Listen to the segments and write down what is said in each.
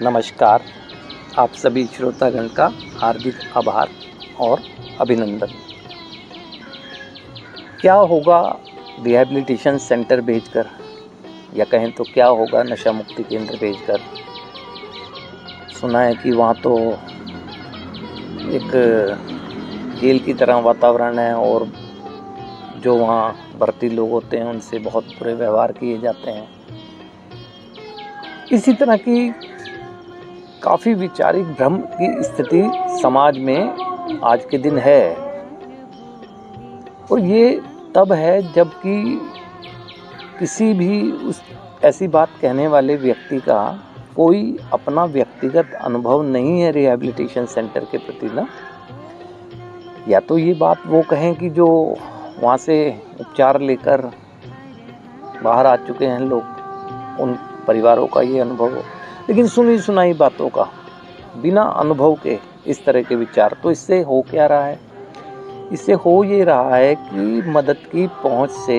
नमस्कार। आप सभी श्रोतागण का हार्दिक आभार और अभिनंदन। क्या होगा रिहैबिलिटेशन सेंटर भेजकर, या कहें तो क्या होगा नशा मुक्ति केंद्र भेजकर। सुना है कि वहाँ तो एक जेल की तरह वातावरण है और जो वहाँ भर्ती लोग होते हैं उनसे बहुत बुरे व्यवहार किए जाते हैं। इसी तरह की काफ़ी वैचारिक भ्रम की स्थिति समाज में आज के दिन है, और ये तब है जबकि किसी भी उस ऐसी बात कहने वाले व्यक्ति का कोई अपना व्यक्तिगत अनुभव नहीं है रिहैबिलिटेशन सेंटर के प्रति ना। या तो ये बात वो कहें कि जो वहाँ से उपचार लेकर बाहर आ चुके हैं लोग, उन परिवारों का ये अनुभव हो, लेकिन सुनी सुनाई बातों का बिना अनुभव के इस तरह के विचार, तो इससे हो क्या रहा है? इससे हो ये रहा है कि मदद की पहुंच से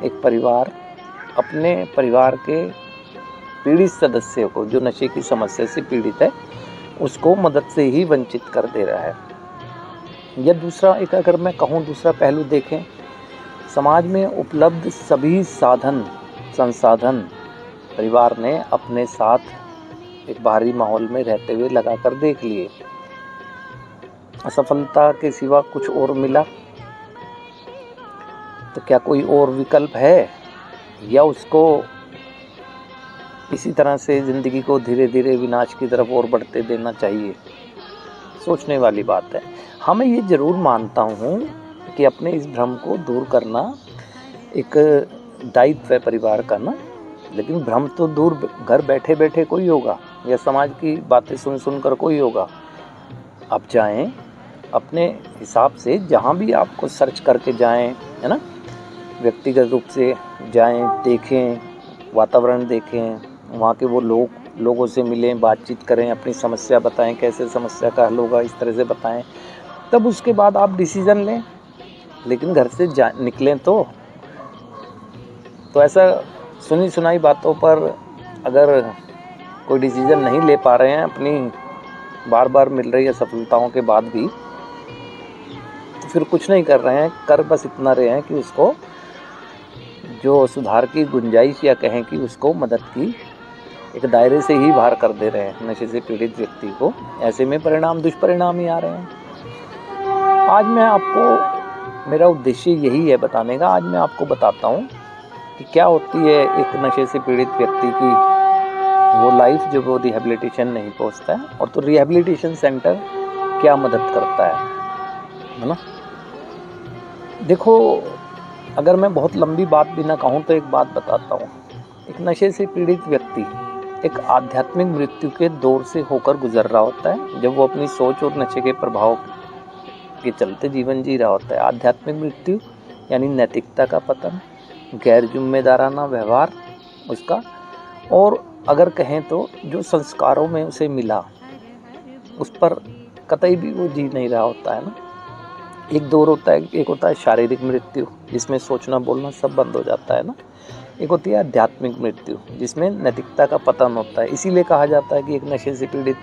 एक परिवार अपने परिवार के पीड़ित सदस्य को, जो नशे की समस्या से पीड़ित है, उसको मदद से ही वंचित कर दे रहा है। या दूसरा एक अगर मैं कहूँ दूसरा पहलू देखें, समाज में उपलब्ध सभी साधन संसाधन परिवार ने अपने साथ एक बाहरी माहौल में रहते हुए लगाकर देख लिए। असफलता के सिवा कुछ और मिला तो क्या कोई और विकल्प है, या उसको इसी तरह से जिंदगी को धीरे धीरे विनाश की तरफ और बढ़ते देना चाहिए? सोचने वाली बात है। हाँ, मैं ये जरूर मानता हूँ कि अपने इस भ्रम को दूर करना एक दायित्व है परिवार का ना, लेकिन भ्रम तो दूर घर बैठे बैठे कोई होगा या समाज की बातें सुन सुनकर कोई होगा। आप जाएं अपने हिसाब से, जहाँ भी आपको सर्च करके जाएं, है ना, व्यक्तिगत रूप से जाएं, देखें, वातावरण देखें, वहाँ के वो लोगों से मिलें, बातचीत करें, अपनी समस्या बताएं, कैसे समस्या का हल होगा इस तरह से बताएं, तब उसके बाद आप डिसीज़न लें। लेकिन घर से निकलें तो ऐसा सुनी सुनाई बातों पर अगर कोई डिसीज़न नहीं ले पा रहे हैं अपनी बार बार मिल रही असफलताओं के बाद भी, तो फिर कुछ नहीं कर रहे हैं, कर बस इतना रहे हैं कि उसको जो सुधार की गुंजाइश या कहें कि उसको मदद की एक दायरे से ही बाहर कर दे रहे हैं नशे से पीड़ित व्यक्ति को। ऐसे में दुष्परिणाम ही आ रहे हैं। आज मैं आपको, मेरा उद्देश्य यही है बताने का, आज मैं आपको बताता हूँ कि क्या होती है एक नशे से पीड़ित व्यक्ति की वो लाइफ जब वो रिहैबिलिटेशन नहीं पहुँचता है, और तो रिहैबिलिटेशन सेंटर क्या मदद करता है ना। देखो, अगर मैं बहुत लंबी बात भी ना कहूँ तो एक बात बताता हूँ। एक नशे से पीड़ित व्यक्ति एक आध्यात्मिक मृत्यु के दौर से होकर गुजर रहा होता है, जब वो अपनी सोच और नशे के प्रभाव के चलते जीवन जी रहा होता है। आध्यात्मिक मृत्यु यानी नैतिकता का पतन, गैर जिम्मेदाराना व्यवहार उसका, और अगर कहें तो जो संस्कारों में उसे मिला उस पर कतई भी वो जी नहीं रहा होता है ना। एक दौर होता है, एक होता है शारीरिक मृत्यु जिसमें सोचना बोलना सब बंद हो जाता है ना। एक होती है आध्यात्मिक मृत्यु जिसमें नैतिकता का पतन होता है। इसीलिए कहा जाता है कि एक नशे से पीड़ित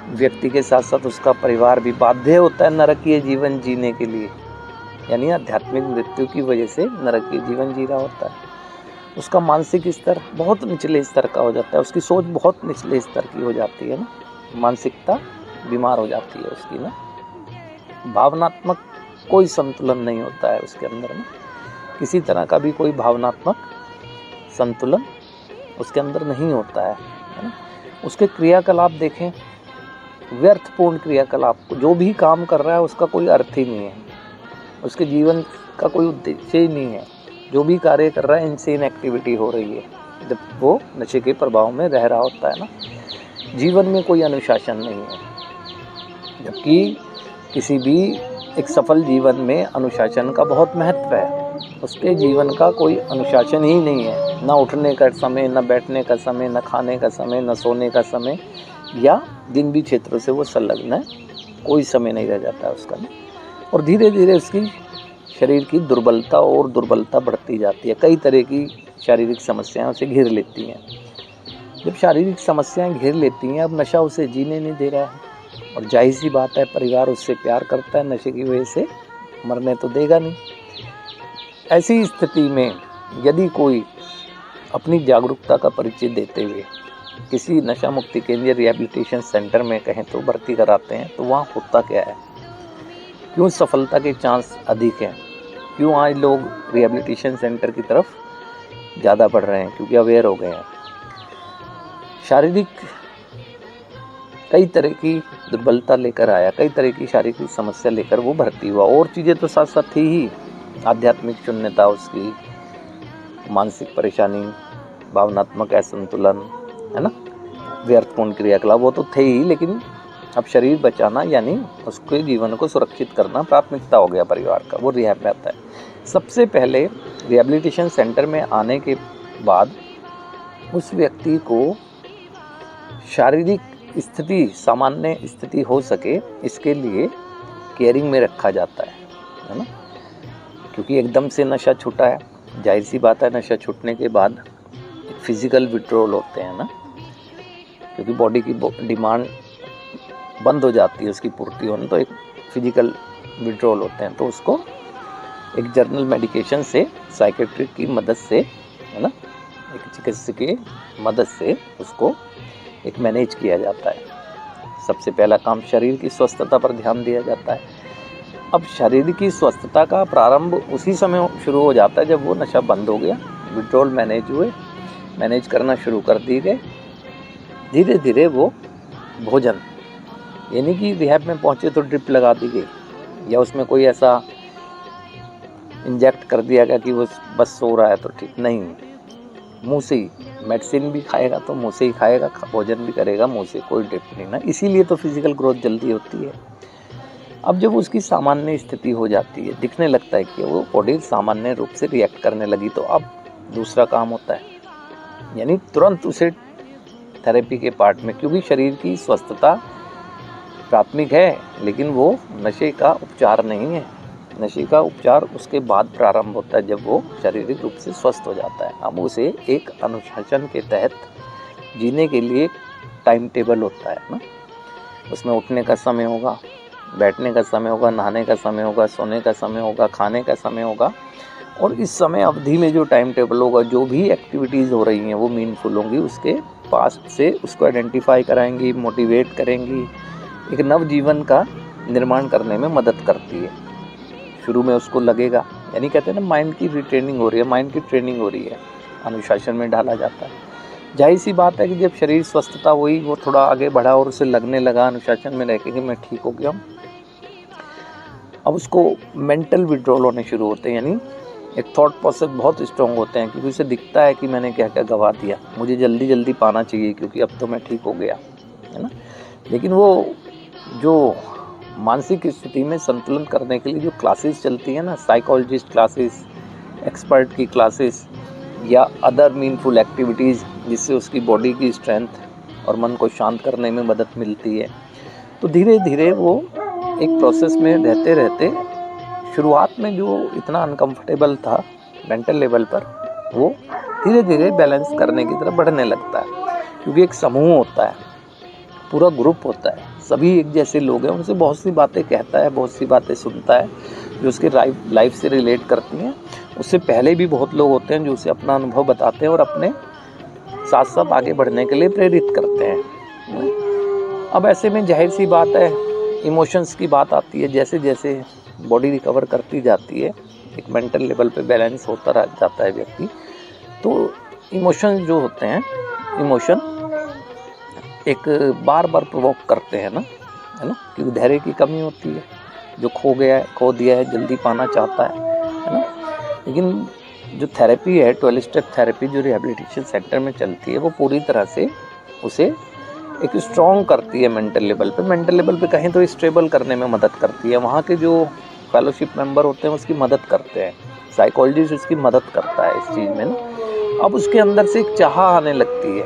व्यक्ति के साथ साथ उसका परिवार भी बाध्य होता है नरकीय जीवन जीने के लिए, यानी आध्यात्मिक मृत्यु की वजह से नरकीय जीवन जी रहा होता है। उसका मानसिक स्तर बहुत निचले स्तर का हो जाता है, उसकी सोच बहुत निचले स्तर की हो जाती है ना, मानसिकता बीमार हो जाती है उसकी ना। भावनात्मक कोई संतुलन नहीं होता है उसके अंदर में, किसी तरह का भी कोई भावनात्मक संतुलन उसके अंदर नहीं होता है ना। उसके क्रियाकलाप देखें, व्यर्थपूर्ण क्रियाकलाप, जो भी काम कर रहा है उसका कोई अर्थ ही नहीं है, उसके जीवन का कोई उद्देश्य ही नहीं है। जो भी कार्य कर रहा है इनसेन एक्टिविटी हो रही है जब वो नशे के प्रभाव में रह रहा होता है ना। जीवन में कोई अनुशासन नहीं है, जबकि किसी भी एक सफल जीवन में अनुशासन का बहुत महत्व है। उसके जीवन का कोई अनुशासन ही नहीं है, ना उठने का समय, ना बैठने का समय, ना खाने का समय, ना सोने का समय, या दिन भी क्षेत्रों से वो संलग्न है, कोई समय नहीं रह जाता है उसका ना। और धीरे धीरे उसकी शरीर की दुर्बलता और दुर्बलता बढ़ती जाती है, कई तरह की शारीरिक समस्याएं उसे घेर लेती हैं। जब शारीरिक समस्याएं घेर लेती हैं, अब नशा उसे जीने नहीं दे रहा है, और जाहिर सी बात है परिवार उससे प्यार करता है, नशे की वजह से मरने तो देगा नहीं। ऐसी स्थिति में यदि कोई अपनी जागरूकता का परिचय देते हुए किसी नशा मुक्ति केंद्र या रिहैबिलिटेशन सेंटर में कहें तो भर्ती कराते हैं, तो वहाँ होता क्या है, क्यों सफलता के चांस अधिक हैं, क्यों आज लोग रिहैबिलिटेशन सेंटर की तरफ ज़्यादा बढ़ रहे हैं, क्योंकि अवेयर हो गए हैं। शारीरिक कई तरह की दुर्बलता लेकर आया, कई तरह की शारीरिक समस्या लेकर वो भर्ती हुआ, और चीज़ें तो साथ साथ थी ही, आध्यात्मिक शून्यता उसकी, मानसिक परेशानी, भावनात्मक असंतुलन, है ना, व्यर्थपूर्ण क्रियाकलाप, वो तो थे ही, लेकिन अब शरीर बचाना यानी उसके जीवन को सुरक्षित करना प्राथमिकता हो गया परिवार का, वो रिहैब में आता है। सबसे पहले रिहैबिलिटेशन सेंटर में आने के बाद उस व्यक्ति को शारीरिक स्थिति सामान्य स्थिति हो सके, इसके लिए केयरिंग में रखा जाता है ना, क्योंकि एकदम से नशा छूटा है, जाहिर सी बात है नशा छूटने के बाद फिजिकल विड्रॉल होते हैं ना, क्योंकि बॉडी की डिमांड बंद हो जाती है उसकी पूर्ति होने, तो एक फिजिकल विड्रॉल होते हैं, तो उसको एक जर्नल मेडिकेशन से, साइकेट्रिक की मदद से, है ना, एक चिकित्सक की मदद से उसको एक मैनेज किया जाता है। सबसे पहला काम शरीर की स्वस्थता पर ध्यान दिया जाता है। अब शरीर की स्वस्थता का प्रारंभ उसी समय शुरू हो जाता है जब वो नशा बंद हो गया, विड्रॉल मैनेज करना शुरू कर दिए गए। धीरे धीरे वो भोजन, यानी कि रिहैब में पहुँचे तो ड्रिप लगा दी गई या उसमें कोई ऐसा इंजेक्ट कर दिया गया कि वो बस सो रहा है तो ठीक नहीं, मुंह से ही मेडिसिन भी खाएगा तो मुंह से ही खाएगा, भोजन भी करेगा मुंह से, कोई ड्रिप नहीं ना, इसीलिए तो फिजिकल ग्रोथ जल्दी होती है। अब जब उसकी सामान्य स्थिति हो जाती है, दिखने लगता है कि वो बॉडी सामान्य रूप से रिएक्ट करने लगी, तो अब दूसरा काम होता है, यानी तुरंत उसे थेरेपी के पार्ट में, क्योंकि शरीर की स्वस्थता प्राथमिक है, लेकिन वो नशे का उपचार नहीं है। नशे का उपचार उसके बाद प्रारंभ होता है जब वो शारीरिक रूप से स्वस्थ हो जाता है। अब उसे एक अनुशासन के तहत जीने के लिए टाइम टेबल होता है ना, उसमें उठने का समय होगा, बैठने का समय होगा, नहाने का समय होगा, सोने का समय होगा, खाने का समय होगा, और इस समय अवधि में जो टाइम टेबल होगा, जो भी एक्टिविटीज़ हो रही हैं वो मीनफुल होंगी, उसके पास्ट से उसको आइडेंटिफाई कराएंगी, मोटिवेट करेंगी, एक नव जीवन का निर्माण करने में मदद करती है। शुरू में उसको लगेगा, यानी कहते हैं ना माइंड की रिट्रेनिंग हो रही है, माइंड की ट्रेनिंग हो रही है, अनुशासन में डाला जाता है। जाहिर सी बात है कि जब शरीर स्वस्थता हुई, वो थोड़ा आगे बढ़ा और उसे लगने लगा अनुशासन में रह के कि मैं ठीक हो गया हूँ, अब उसको मेंटल विड्रॉल होने शुरू होते हैं, यानी एक थॉट प्रोसेस बहुत स्ट्रॉन्ग होते हैं, क्योंकि उसे दिखता है कि मैंने क्या क्या गवा दिया, मुझे जल्दी जल्दी पाना चाहिए क्योंकि अब तो मैं ठीक हो गया, है ना। लेकिन वो जो मानसिक स्थिति में संतुलन करने के लिए जो क्लासेस चलती है ना, साइकोलॉजिस्ट क्लासेस, एक्सपर्ट की क्लासेस या अदर मीनफुल एक्टिविटीज़, जिससे उसकी बॉडी की स्ट्रेंथ और मन को शांत करने में मदद मिलती है, तो धीरे धीरे वो एक प्रोसेस में रहते रहते शुरुआत में जो इतना अनकंफर्टेबल था मेंटल लेवल पर, वो धीरे धीरे बैलेंस करने की तरफ बढ़ने लगता है, क्योंकि एक समूह होता है, पूरा ग्रुप होता है, सभी एक जैसे लोग हैं, उनसे बहुत सी बातें कहता है, बहुत सी बातें सुनता है जो उसके लाइफ से रिलेट करती हैं। उससे पहले भी बहुत लोग होते हैं जो उसे अपना अनुभव बताते हैं और अपने साथ साथ आगे बढ़ने के लिए प्रेरित करते हैं। अब ऐसे में जाहिर सी बात है इमोशंस की बात आती है, जैसे जैसे बॉडी रिकवर करती जाती है, एक मेंटल लेवल पे बैलेंस होता रह जाता है व्यक्ति, तो इमोशन जो होते हैं, इमोशन एक बार बार प्रोवोक करते हैं ना, है ना, क्योंकि धैर्य की कमी होती है, जो खो दिया है जल्दी पाना चाहता है ना। लेकिन जो थेरेपी है, 12 स्टेप थेरेपी जो रिहैबिलिटेशन सेंटर में चलती है, वो पूरी तरह से उसे एक स्ट्रॉन्ग करती है मेंटल लेवल पे कहें तो स्टेबल करने में मदद करती है। वहाँ के जो फेलोशिप मेंबर होते हैं उसकी मदद करते हैं, साइकोलॉजिस्ट उसकी मदद करता है इस चीज़ में ना। अब उसके अंदर से एक चाह आने लगती है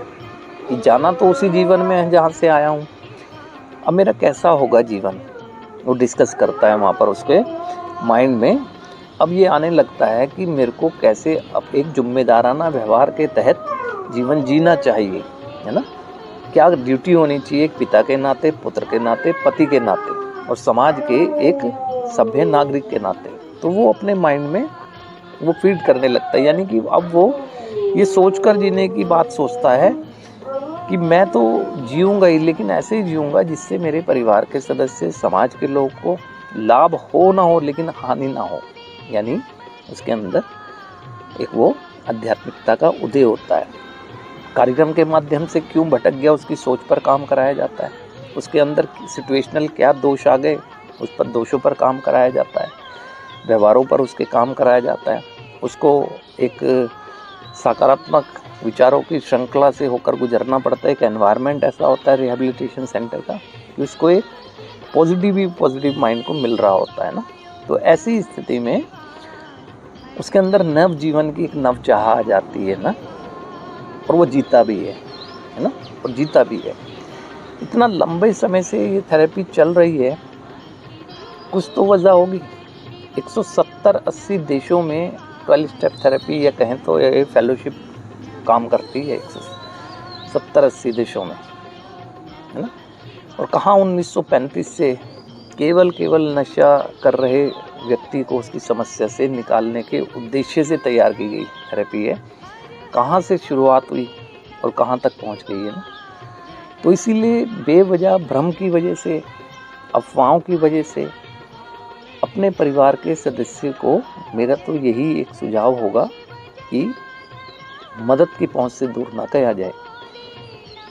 कि जाना तो उसी जीवन में है जहाँ से आया हूँ, अब मेरा कैसा होगा जीवन, वो डिस्कस करता है वहाँ पर उसके माइंड में। अब ये आने लगता है कि मेरे को कैसे अब एक जिम्मेदाराना व्यवहार के तहत जीवन जीना चाहिए, है ना। क्या ड्यूटी होनी चाहिए एक पिता के नाते, पुत्र के नाते, पति के नाते और समाज के एक सभ्य नागरिक के नाते, तो वो अपने माइंड में वो फीड करने लगता है। यानी कि अब वो ये सोचकर जीने की बात सोचता है कि मैं तो जीऊँगा ही, लेकिन ऐसे ही जीऊँगा जिससे मेरे परिवार के सदस्य, समाज के लोग को लाभ हो ना हो, लेकिन हानि ना हो। यानी उसके अंदर एक वो आध्यात्मिकता का उदय होता है। कार्यक्रम के माध्यम से क्यों भटक गया उसकी सोच पर काम कराया जाता है, उसके अंदर सिचुएशनल क्या दोष आ गए उस पर दोषों पर काम कराया जाता है, व्यवहारों पर उसके काम कराया जाता है, उसको एक सकारात्मक विचारों की श्रृंखला से होकर गुजरना पड़ता है। एक एनवायरनमेंट ऐसा होता है रिहैबिलिटेशन सेंटर का कि उसको एक पॉजिटिव माइंड को मिल रहा होता है ना। तो ऐसी स्थिति में उसके अंदर नव जीवन की एक नव चाह आ जाती है ना, और वो जीता भी है ना, और जीता भी है। इतना लंबे समय से ये थेरेपी चल रही है, कुछ तो वजह होगी। 170-80 देशों में 12 स्टेप थेरेपी या कहें तो ये फेलोशिप काम करती है 170-80 देशों में, है ना। और कहाँ 1935 से केवल नशा कर रहे व्यक्ति को उसकी समस्या से निकालने के उद्देश्य से तैयार की गई थेरेपी है, कहाँ से शुरुआत हुई और कहाँ तक पहुँच गई है ना। तो इसीलिए बेवजह भ्रम की वजह से, अफवाहों की वजह से अपने परिवार के सदस्य को मेरा तो यही एक सुझाव होगा कि मदद की पहुंच से दूर ना किया जाए।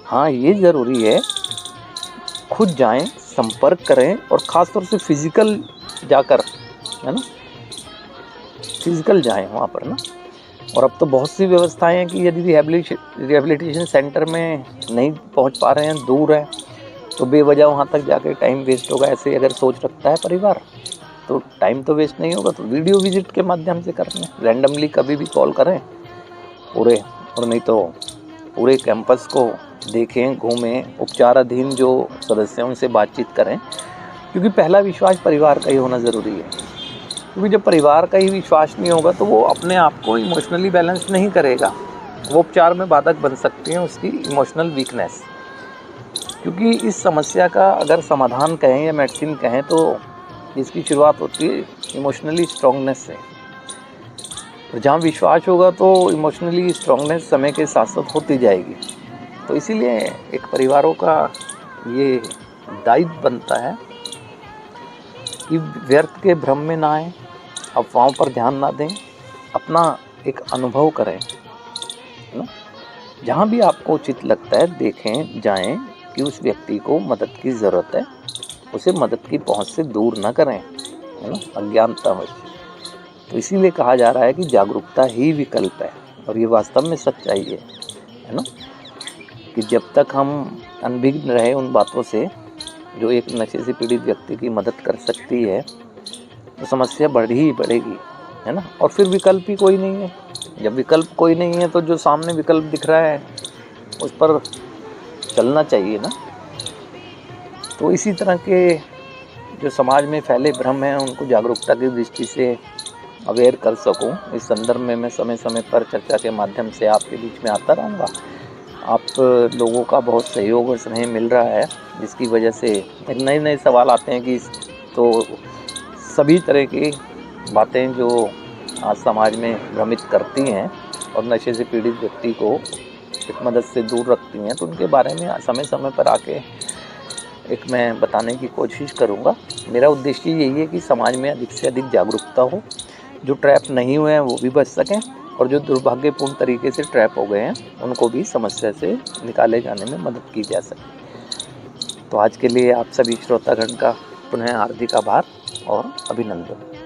हाँ, ये ज़रूरी है खुद जाएं, संपर्क करें, और ख़ासतौर से फिज़िकल जाकर, है ना, फिज़िकल जाएं वहाँ पर ना। और अब तो बहुत सी व्यवस्थाएं हैं कि यदि रिहैबिलिटेशन सेंटर में नहीं पहुँच पा रहे हैं, दूर है, तो बेवजह वहाँ तक जाके टाइम वेस्ट होगा, ऐसे अगर सोच रखता है परिवार तो टाइम तो वेस्ट नहीं होगा। तो वीडियो विजिट के माध्यम से करें, रैंडमली कभी भी कॉल करें पूरे, और नहीं तो पूरे कैंपस को देखें, घूमें, उपचाराधीन जो सदस्य हैं उनसे बातचीत करें, क्योंकि पहला विश्वास परिवार का ही होना ज़रूरी है। क्योंकि जब परिवार का ही विश्वास नहीं होगा तो वो अपने आप को इमोशनली बैलेंस नहीं करेगा, वो उपचार में बाधक बन सकती है उसकी इमोशनल वीकनेस। क्योंकि इस समस्या का अगर समाधान कहें या मेडिसिन कहें तो इसकी शुरुआत होती है इमोशनली स्ट्रॉन्गनेस से। और जहाँ विश्वास होगा तो इमोशनली स्ट्रॉन्गनेस समय के साथ साथ होती जाएगी। तो इसीलिए एक परिवारों का ये दायित्व बनता है कि व्यर्थ के भ्रम में ना आए, अफवाहों पर ध्यान ना दें, अपना एक अनुभव करें, है ना। जहाँ भी आपको उचित लगता है देखें, जाएं कि उस व्यक्ति को मदद की ज़रूरत है, उसे मदद की पहुंच से दूर न करें, है ना, अज्ञानता में। तो इसीलिए कहा जा रहा है कि जागरूकता ही विकल्प है, और ये वास्तव में सच्चाई है ना, कि जब तक हम अनभिज्ञ रहे उन बातों से जो एक नशे से पीड़ित व्यक्ति की मदद कर सकती है, तो समस्या बढ़ ही बढ़ेगी, है ना। और फिर विकल्प ही कोई नहीं है। जब विकल्प कोई नहीं है तो जो सामने विकल्प दिख रहा है उस पर चलना चाहिए ना। तो इसी तरह के जो समाज में फैले भ्रम हैं उनको जागरूकता की दृष्टि से अवेयर कर सकूं, इस संदर्भ में मैं समय समय पर चर्चा के माध्यम से आपके बीच में आता रहूँगा। आप लोगों का बहुत सहयोग और स्नेह मिल रहा है, जिसकी वजह से नए सवाल आते हैं कि तो सभी तरह की बातें जो आज समाज में भ्रमित करती हैं और नशे से पीड़ित व्यक्ति को एक मदद से दूर रखती हैं, तो उनके बारे में समय समय पर आके एक मैं बताने की कोशिश करूँगा। मेरा उद्देश्य यही है कि समाज में अधिक से अधिक जागरूकता हो, जो ट्रैप नहीं हुए हैं वो भी बच सकें, और जो दुर्भाग्यपूर्ण तरीके से ट्रैप हो गए हैं उनको भी समस्या से निकाले जाने में मदद की जा सके। तो आज के लिए आप सभी श्रोतागण का पुनः हार्दिक आभार और अभिनंदन।